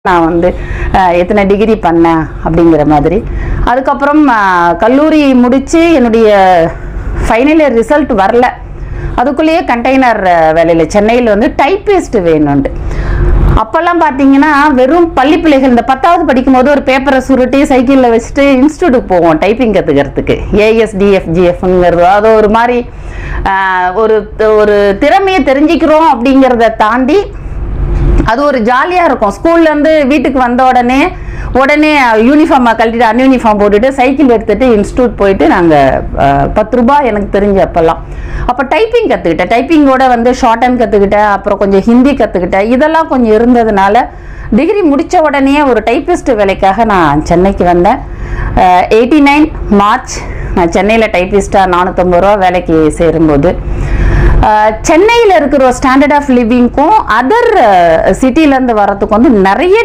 நான் வந்து எத்தனை டிகிரி பண்ணேன் அப்படிங்கிற மாதிரி. அதுக்கப்புறம் கல்லூரி முடித்து என்னுடைய ஃபைனல் இயர் ரிசல்ட் வரல, அதுக்குள்ளேயே கண்டெய்னர் வேலையில் சென்னையில் வந்து டைப்பிஸ்ட் வேணும்ண்டு. அப்போல்லாம் பார்த்தீங்கன்னா வெறும் பள்ளி பிள்ளைகள் இந்த 10வது படிக்கும்போது ஒரு பேப்பரை சுருட்டி சைக்கிளில் வச்சுட்டு இன்ஸ்டியூட்டுக்கு போவோம் டைப்பிங் கற்றுக்கிறதுக்கு. ASDFGFங்கிறது அது ஒரு மாதிரி ஒரு ஒரு திறமையை தெரிஞ்சுக்கிறோம் அப்படிங்கிறத தாண்டி அது ஒரு ஜாலியாக இருக்கும். ஸ்கூல்லேருந்து வீட்டுக்கு வந்த உடனே யூனிஃபார்மை கழட்டிட்டு அன்யூனிஃபார்ம் போட்டுட்டு சைக்கிள் எடுத்துகிட்டு இன்ஸ்டியூட் போயிட்டு நாங்கள் 10 ரூபாய் எனக்கு தெரிஞ்ச அப்போ டைப்பிங் கற்றுக்கிட்டேன். டைப்பிங்கோட வந்து ஷார்ட் ஹேண்ட் கற்றுக்கிட்டேன், அப்புறம் கொஞ்சம் ஹிந்தி கற்றுக்கிட்டேன். இதெல்லாம் கொஞ்சம் இருந்ததுனால டிகிரி முடித்த உடனே ஒரு டைப்பிஸ்ட் வேலைக்காக நான் சென்னைக்கு வந்தேன். 89 மார்ச் நான் சென்னையில் டைப்பிஸ்ட்டாக 450 ரூபா வேலைக்கு சேரும்போது சென்னையில் இருக்கிற ஸ்டாண்டர்ட் ஆஃப் லிவிங்க்கும் அதர் சிட்டிலேருந்து வர்றதுக்கு வந்து நிறைய